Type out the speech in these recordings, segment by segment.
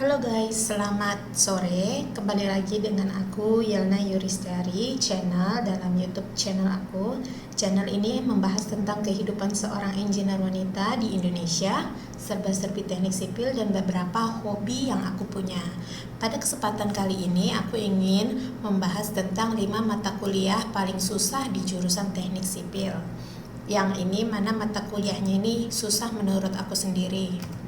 Halo guys, selamat sore. Kembali lagi dengan aku Yelna Yuristari, channel dalam YouTube channel aku. Channel ini membahas tentang kehidupan seorang engineer wanita di Indonesia, serba-serbi teknik sipil dan beberapa hobi yang aku punya. Pada kesempatan kali ini aku ingin membahas tentang 5 mata kuliah paling susah di jurusan teknik sipil. Yang ini mana mata kuliahnya ini susah menurut aku sendiri.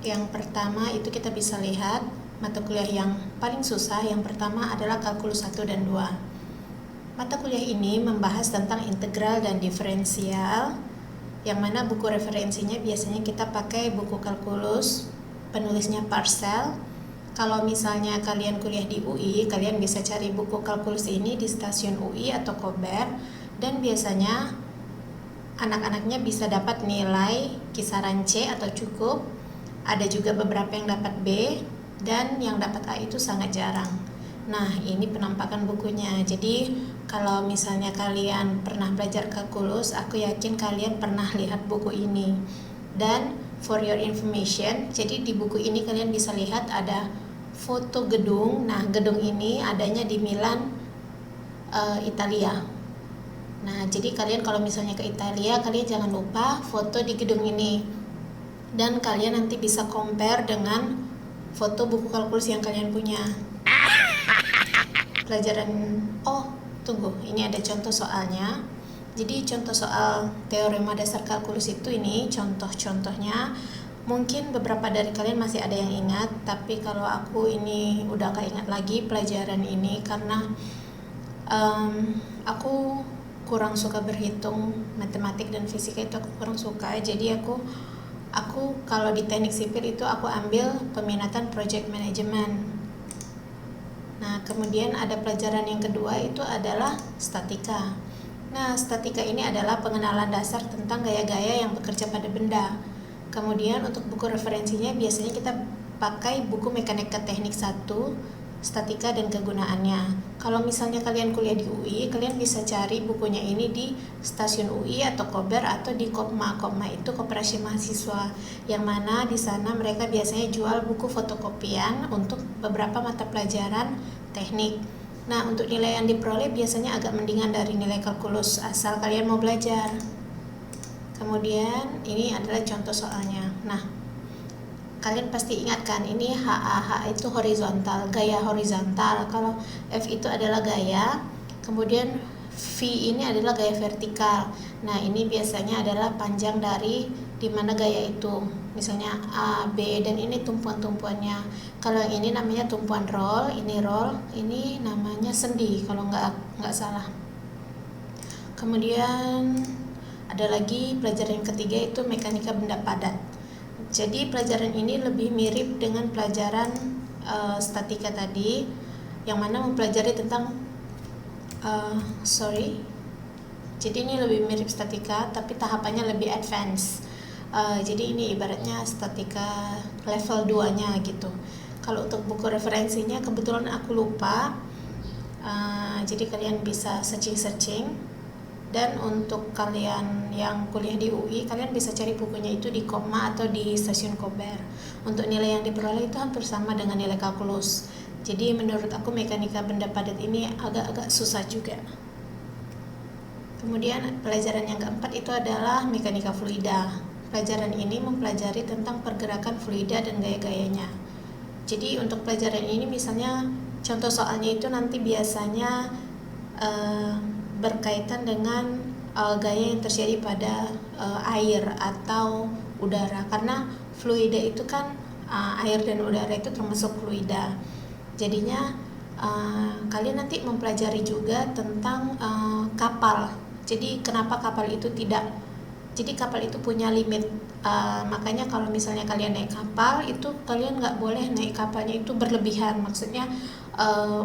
Yang pertama itu kita bisa lihat mata kuliah yang paling susah. Yang pertama adalah kalkulus 1 dan 2. Mata kuliah ini membahas tentang integral dan diferensial, yang mana buku referensinya biasanya kita pakai buku kalkulus, penulisnya Parcel. Kalau misalnya kalian kuliah di UI, kalian bisa cari buku kalkulus ini di stasiun UI atau Kober, dan biasanya anak-anaknya bisa dapat nilai kisaran C atau cukup. Ada juga beberapa yang dapat B, dan yang dapat A itu sangat jarang. Nah, ini penampakan bukunya. Jadi, kalau misalnya kalian pernah belajar kalkulus, aku yakin kalian pernah lihat buku ini. Dan for your information, jadi di buku ini kalian bisa lihat ada foto gedung. Nah, gedung ini adanya di Milan, Italia. Nah, jadi kalian kalau misalnya ke Italia, kalian jangan lupa foto di gedung ini. Dan kalian nanti bisa compare dengan foto buku kalkulus yang kalian punya. Tunggu, ini ada contoh soalnya. Jadi contoh soal teorema dasar kalkulus itu ini contoh-contohnya. Mungkin beberapa dari kalian masih ada yang ingat, tapi kalau aku ini udah gak ingat lagi pelajaran ini karena aku kurang suka berhitung, matematik dan fisika itu aku kurang suka. Jadi aku kalau di teknik sipil itu aku ambil peminatan project management. Nah, kemudian ada pelajaran yang kedua itu adalah statika. Nah, statika ini adalah pengenalan dasar tentang gaya-gaya yang bekerja pada benda. Kemudian untuk buku referensinya biasanya kita pakai buku Mekanika Teknik 1, Statika dan Kegunaannya. Kalau misalnya kalian kuliah di UI, kalian bisa cari bukunya ini di stasiun UI atau Kober atau di Kopma. Kopma itu Koperasi Mahasiswa, yang mana di sana mereka biasanya jual buku fotokopian untuk beberapa mata pelajaran teknik. Nah, untuk nilai yang diperoleh biasanya agak mendingan dari nilai kalkulus asal kalian mau belajar. Kemudian ini adalah contoh soalnya. Nah, kalian pasti ingat kan, ini H itu horizontal, gaya horizontal. Kalau F itu adalah gaya, kemudian V ini adalah gaya vertikal. Nah, ini biasanya adalah panjang dari dimana gaya itu. Misalnya A, B, dan ini tumpuan-tumpuannya. Kalau yang ini namanya tumpuan roll, ini namanya sendi kalau nggak salah. Kemudian ada lagi pelajaran yang ketiga itu mekanika benda padat. Jadi pelajaran ini lebih mirip dengan pelajaran statika tadi, yang mana mempelajari tentang jadi ini lebih mirip statika tapi tahapannya lebih advance. Jadi ini ibaratnya statika level 2 nya gitu. Kalau untuk buku referensinya kebetulan aku lupa, jadi kalian bisa searching. Dan untuk kalian yang kuliah di UI, kalian bisa cari bukunya itu di Kopma atau di stasiun Kober. Untuk nilai yang diperoleh itu hampir sama dengan nilai kalkulus. Jadi menurut aku mekanika benda padat ini agak-agak susah juga. Kemudian pelajaran yang keempat itu adalah mekanika fluida. Pelajaran ini mempelajari tentang pergerakan fluida dan gaya-gayanya. Jadi untuk pelajaran ini misalnya contoh soalnya itu nanti biasanya berkaitan dengan gaya yang terjadi pada air atau udara, karena fluida itu kan air dan udara itu termasuk fluida. Jadinya kalian nanti mempelajari juga tentang kapal. Jadi kenapa kapal itu kapal itu punya limit. Makanya kalau misalnya kalian naik kapal itu kalian nggak boleh naik kapalnya itu berlebihan. Maksudnya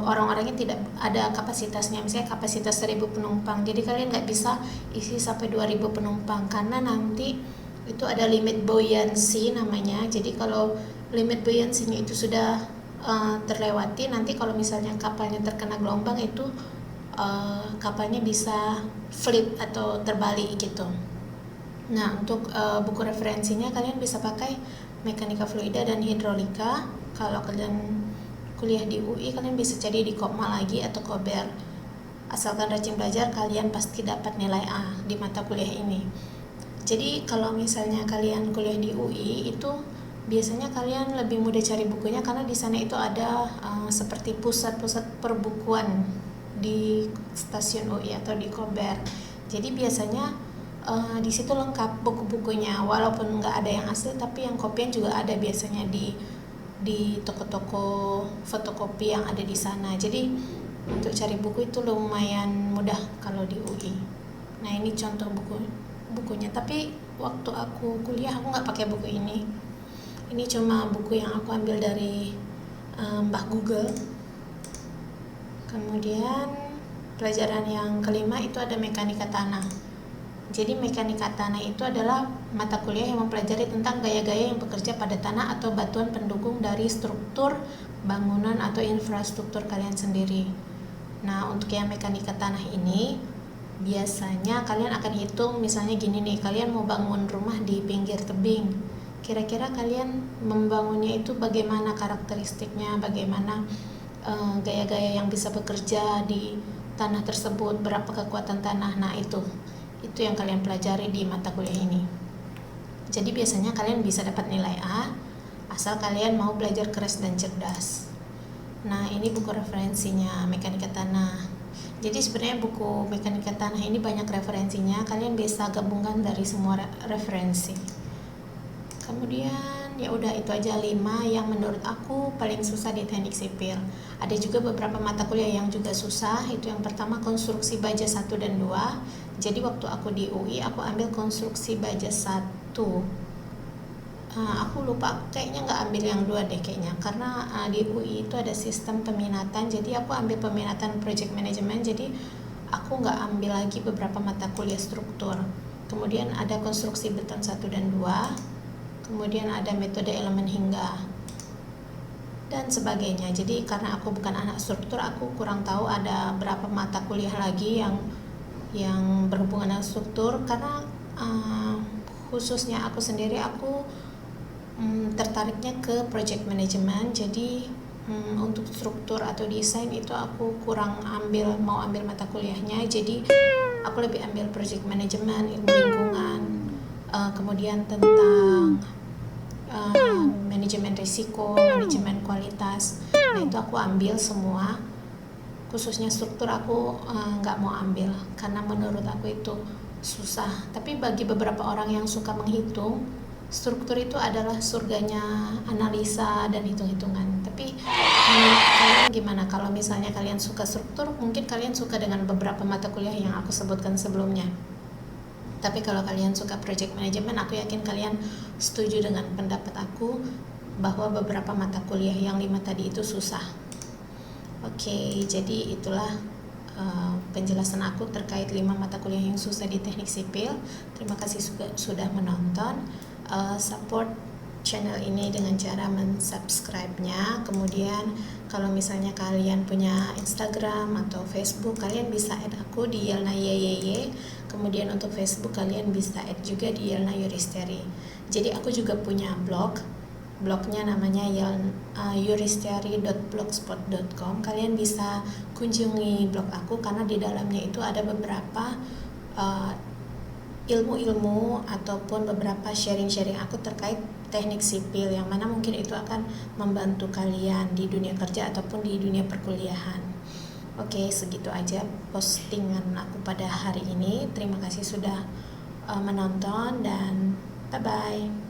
orang-orangnya tidak ada kapasitasnya, misalnya kapasitas 1000 penumpang, jadi kalian nggak bisa isi sampai 2000 penumpang karena nanti itu ada limit buoyancy namanya. Jadi kalau limit buoyancy-nya itu sudah terlewati, nanti kalau misalnya kapalnya terkena gelombang itu kapalnya bisa flip atau terbalik gitu. Nah, untuk buku referensinya kalian bisa pakai Mekanika Fluida dan Hidrolika. Kalau kalian kuliah di UI, kalian bisa cari di Kopma lagi atau Kober. Asalkan rajin belajar, kalian pasti dapat nilai A di mata kuliah ini. Jadi kalau misalnya kalian kuliah di UI, itu biasanya kalian lebih mudah cari bukunya karena di sana itu ada seperti pusat-pusat perbukuan di stasiun UI atau di Kober. Jadi biasanya di situ lengkap buku-bukunya, walaupun nggak ada yang asli, tapi yang kopian juga ada biasanya di toko-toko fotokopi yang ada di sana. Jadi untuk cari buku itu lumayan mudah kalau di UI. Nah, ini contoh bukunya. Tapi waktu aku kuliah aku nggak pakai buku ini. Ini cuma buku yang aku ambil dari Mbah Google. Kemudian pelajaran yang kelima itu ada mekanika tanah. Jadi mekanika tanah itu adalah mata kuliah yang mempelajari tentang gaya-gaya yang bekerja pada tanah atau batuan pendukung dari struktur bangunan atau infrastruktur kalian sendiri. Nah, untuk yang mekanika tanah ini biasanya kalian akan hitung, misalnya gini nih, kalian mau bangun rumah di pinggir tebing. Kira-kira kalian membangunnya itu bagaimana karakteristiknya, bagaimana gaya-gaya yang bisa bekerja di tanah tersebut, berapa kekuatan tanah. Nah, itu yang kalian pelajari di mata kuliah ini. Jadi biasanya kalian bisa dapat nilai A asal kalian mau belajar keras dan cerdas. Nah, ini buku referensinya mekanika tanah. Jadi sebenarnya buku mekanika tanah ini banyak referensinya, kalian bisa gabungkan dari semua referensi. Kemudian ya udah, itu aja 5 yang menurut aku paling susah di teknik sipil. Ada juga beberapa mata kuliah yang juga susah. Itu yang pertama konstruksi baja 1 dan 2. Jadi waktu aku di UI aku ambil konstruksi baja 1. Aku lupa, kayaknya nggak ambil yang 2 deh kayaknya, karena di UI itu ada sistem peminatan. Jadi aku ambil peminatan project management, jadi aku nggak ambil lagi beberapa mata kuliah struktur. Kemudian ada konstruksi beton 1 dan 2. Kemudian ada metode elemen hingga dan sebagainya. Jadi karena aku bukan anak struktur, aku kurang tahu ada berapa mata kuliah lagi yang berhubungan dengan struktur. Karena khususnya aku sendiri, aku tertariknya ke project management. Jadi untuk struktur atau desain itu aku kurang mau ambil mata kuliahnya. Jadi aku lebih ambil project management, ilmu lingkungan, kemudian tentang manajemen risiko, manajemen kualitas. Nah, itu aku ambil semua. Khususnya struktur aku nggak mau ambil karena menurut aku itu susah. Tapi bagi beberapa orang yang suka menghitung, struktur itu adalah surganya analisa dan hitung-hitungan. Tapi menurut kalian gimana? Kalau misalnya kalian suka struktur, mungkin kalian suka dengan beberapa mata kuliah yang aku sebutkan sebelumnya. Tapi kalau kalian suka project management, aku yakin kalian setuju dengan pendapat aku bahwa beberapa mata kuliah yang 5 tadi itu susah. Oke, jadi itulah penjelasan aku terkait 5 mata kuliah yang susah di teknik sipil. Terima kasih sudah menonton. Support channel ini dengan cara mensubscribe-nya. Kemudian kalau misalnya kalian punya Instagram atau Facebook, kalian bisa add aku di Yelna YYY. Kemudian untuk Facebook kalian bisa add juga di Yelna Yuristeri. Jadi aku juga punya blognya namanya yuristeri.blogspot.com. Kalian bisa kunjungi blog aku karena di dalamnya itu ada beberapa ilmu-ilmu ataupun beberapa sharing-sharing aku terkait teknik sipil, yang mana mungkin itu akan membantu kalian di dunia kerja ataupun di dunia perkuliahan. Oke, segitu aja postingan aku pada hari ini. Terima kasih sudah menonton dan bye-bye.